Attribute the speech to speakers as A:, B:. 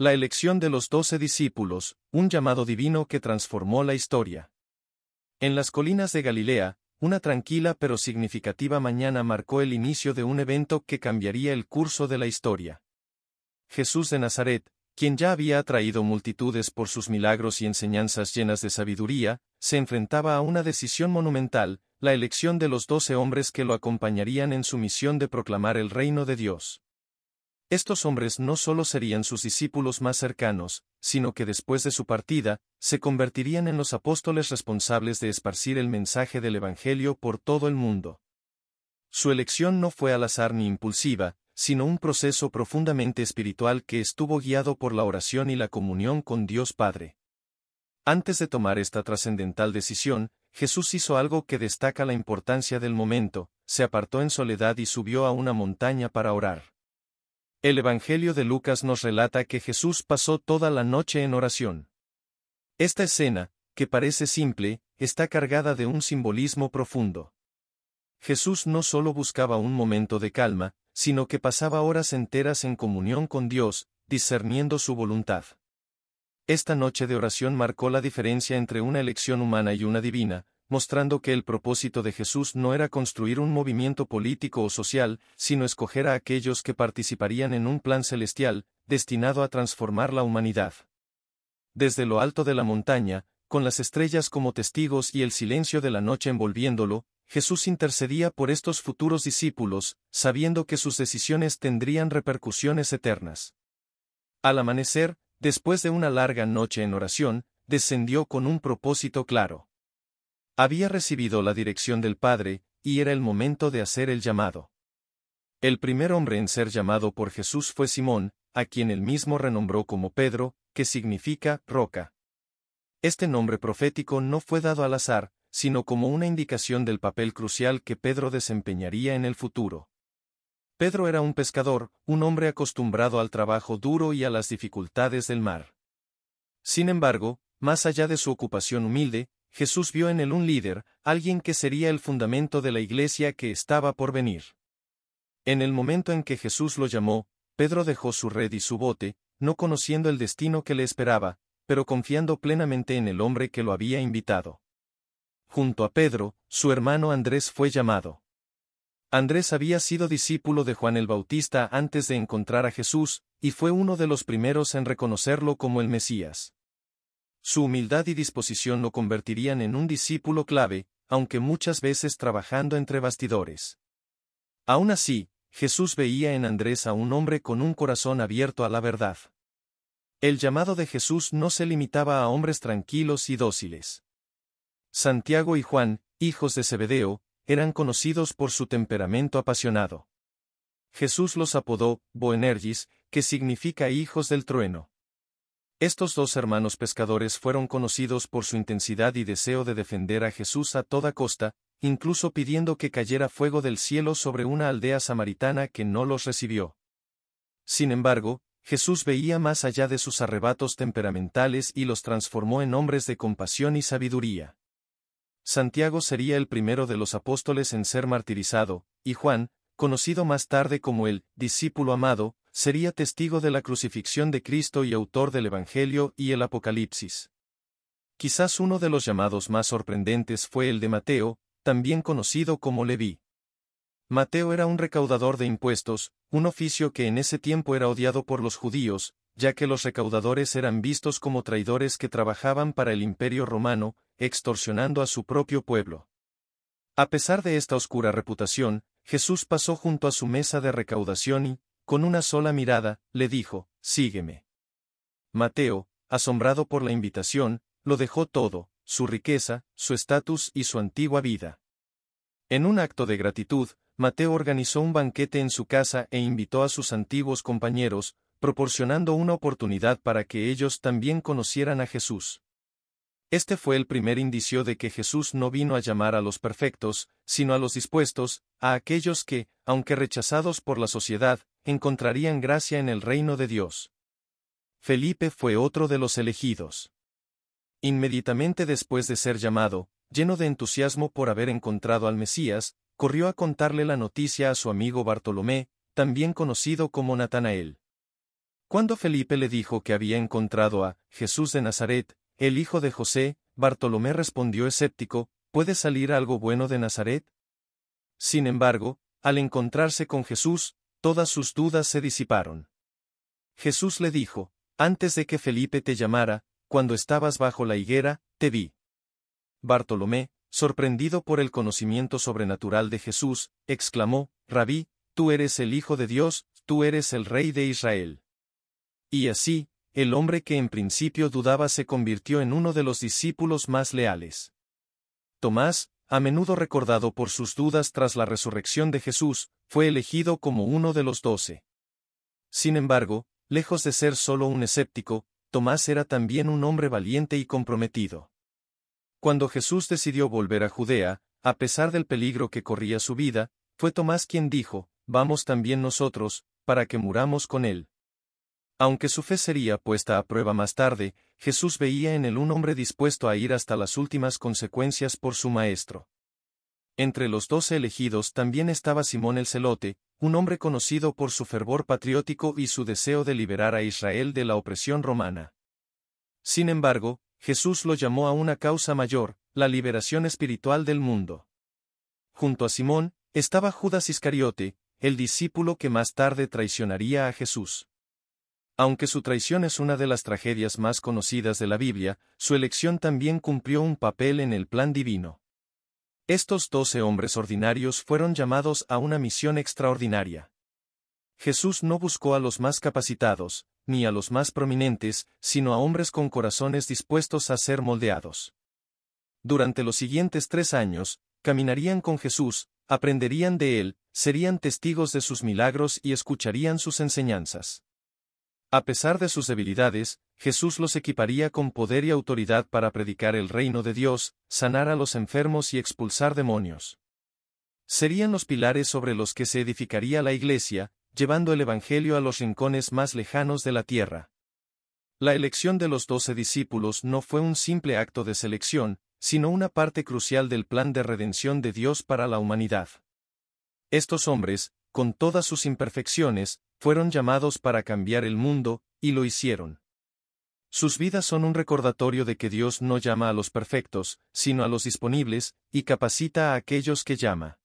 A: La elección de los 12 discípulos, un llamado divino que transformó la historia. En las colinas de Galilea, una tranquila pero significativa mañana marcó el inicio de un evento que cambiaría el curso de la historia. Jesús de Nazaret, quien ya había atraído multitudes por sus milagros y enseñanzas llenas de sabiduría, se enfrentaba a una decisión monumental, la elección de los 12 hombres que lo acompañarían en su misión de proclamar el reino de Dios. Estos hombres no solo serían sus discípulos más cercanos, sino que después de su partida, se convertirían en los apóstoles responsables de esparcir el mensaje del Evangelio por todo el mundo. Su elección no fue al azar ni impulsiva, sino un proceso profundamente espiritual que estuvo guiado por la oración y la comunión con Dios Padre. Antes de tomar esta trascendental decisión, Jesús hizo algo que destaca la importancia del momento: se apartó en soledad y subió a una montaña para orar. El Evangelio de Lucas nos relata que Jesús pasó toda la noche en oración. Esta escena, que parece simple, está cargada de un simbolismo profundo. Jesús no solo buscaba un momento de calma, sino que pasaba horas enteras en comunión con Dios, discerniendo su voluntad. Esta noche de oración marcó la diferencia entre una elección humana y una divina, mostrando que el propósito de Jesús no era construir un movimiento político o social, sino escoger a aquellos que participarían en un plan celestial, destinado a transformar la humanidad. Desde lo alto de la montaña, con las estrellas como testigos y el silencio de la noche envolviéndolo, Jesús intercedía por estos futuros discípulos, sabiendo que sus decisiones tendrían repercusiones eternas. Al amanecer, después de una larga noche en oración, descendió con un propósito claro. Había recibido la dirección del Padre, y era el momento de hacer el llamado. El primer hombre en ser llamado por Jesús fue Simón, a quien él mismo renombró como Pedro, que significa roca. Este nombre profético no fue dado al azar, sino como una indicación del papel crucial que Pedro desempeñaría en el futuro. Pedro era un pescador, un hombre acostumbrado al trabajo duro y a las dificultades del mar. Sin embargo, más allá de su ocupación humilde, Jesús vio en él un líder, alguien que sería el fundamento de la iglesia que estaba por venir. En el momento en que Jesús lo llamó, Pedro dejó su red y su bote, no conociendo el destino que le esperaba, pero confiando plenamente en el hombre que lo había invitado. Junto a Pedro, su hermano Andrés fue llamado. Andrés había sido discípulo de Juan el Bautista antes de encontrar a Jesús, y fue uno de los primeros en reconocerlo como el Mesías. Su humildad y disposición lo convertirían en un discípulo clave, aunque muchas veces trabajando entre bastidores. Aún así, Jesús veía en Andrés a un hombre con un corazón abierto a la verdad. El llamado de Jesús no se limitaba a hombres tranquilos y dóciles. Santiago y Juan, hijos de Zebedeo, eran conocidos por su temperamento apasionado. Jesús los apodó Boanerges, que significa hijos del trueno. Estos dos hermanos pescadores fueron conocidos por su intensidad y deseo de defender a Jesús a toda costa, incluso pidiendo que cayera fuego del cielo sobre una aldea samaritana que no los recibió. Sin embargo, Jesús veía más allá de sus arrebatos temperamentales y los transformó en hombres de compasión y sabiduría. Santiago sería el primero de los apóstoles en ser martirizado, y Juan, conocido más tarde como el discípulo amado, sería testigo de la crucifixión de Cristo y autor del Evangelio y el Apocalipsis. Quizás uno de los llamados más sorprendentes fue el de Mateo, también conocido como Leví. Mateo era un recaudador de impuestos, un oficio que en ese tiempo era odiado por los judíos, ya que los recaudadores eran vistos como traidores que trabajaban para el Imperio Romano, extorsionando a su propio pueblo. A pesar de esta oscura reputación, Jesús pasó junto a su mesa de recaudación y, con una sola mirada, le dijo: «Sígueme». Mateo, asombrado por la invitación, lo dejó todo, su riqueza, su estatus y su antigua vida. En un acto de gratitud, Mateo organizó un banquete en su casa e invitó a sus antiguos compañeros, proporcionando una oportunidad para que ellos también conocieran a Jesús. Este fue el primer indicio de que Jesús no vino a llamar a los perfectos, sino a los dispuestos, a aquellos que, aunque rechazados por la sociedad, encontrarían gracia en el reino de Dios. Felipe fue otro de los elegidos. Inmediatamente después de ser llamado, lleno de entusiasmo por haber encontrado al Mesías, corrió a contarle la noticia a su amigo Bartolomé, también conocido como Natanael. Cuando Felipe le dijo que había encontrado a Jesús de Nazaret, el hijo de José, Bartolomé respondió escéptico, ¿puede salir algo bueno de Nazaret? Sin embargo, al encontrarse con Jesús, todas sus dudas se disiparon. Jesús le dijo, antes de que Felipe te llamara, cuando estabas bajo la higuera, te vi. Bartolomé, sorprendido por el conocimiento sobrenatural de Jesús, exclamó, Rabí, tú eres el Hijo de Dios, tú eres el Rey de Israel. Y así, el hombre que en principio dudaba se convirtió en uno de los discípulos más leales. Tomás, a menudo recordado por sus dudas tras la resurrección de Jesús, fue elegido como uno de los 12. Sin embargo, lejos de ser solo un escéptico, Tomás era también un hombre valiente y comprometido. Cuando Jesús decidió volver a Judea, a pesar del peligro que corría su vida, fue Tomás quien dijo, vamos también nosotros, para que muramos con él. Aunque su fe sería puesta a prueba más tarde, Jesús veía en él un hombre dispuesto a ir hasta las últimas consecuencias por su maestro. Entre los 12 elegidos también estaba Simón el Celote, un hombre conocido por su fervor patriótico y su deseo de liberar a Israel de la opresión romana. Sin embargo, Jesús lo llamó a una causa mayor, la liberación espiritual del mundo. Junto a Simón, estaba Judas Iscariote, el discípulo que más tarde traicionaría a Jesús. Aunque su traición es una de las tragedias más conocidas de la Biblia, su elección también cumplió un papel en el plan divino. Estos 12 hombres ordinarios fueron llamados a una misión extraordinaria. Jesús no buscó a los más capacitados, ni a los más prominentes, sino a hombres con corazones dispuestos a ser moldeados. Durante los siguientes 3 años, caminarían con Jesús, aprenderían de él, serían testigos de sus milagros y escucharían sus enseñanzas. A pesar de sus debilidades, Jesús los equiparía con poder y autoridad para predicar el reino de Dios, sanar a los enfermos y expulsar demonios. Serían los pilares sobre los que se edificaría la Iglesia, llevando el Evangelio a los rincones más lejanos de la tierra. La elección de los 12 discípulos no fue un simple acto de selección, sino una parte crucial del plan de redención de Dios para la humanidad. Estos hombres, con todas sus imperfecciones, fueron llamados para cambiar el mundo, y lo hicieron. Sus vidas son un recordatorio de que Dios no llama a los perfectos, sino a los disponibles, y capacita a aquellos que llama.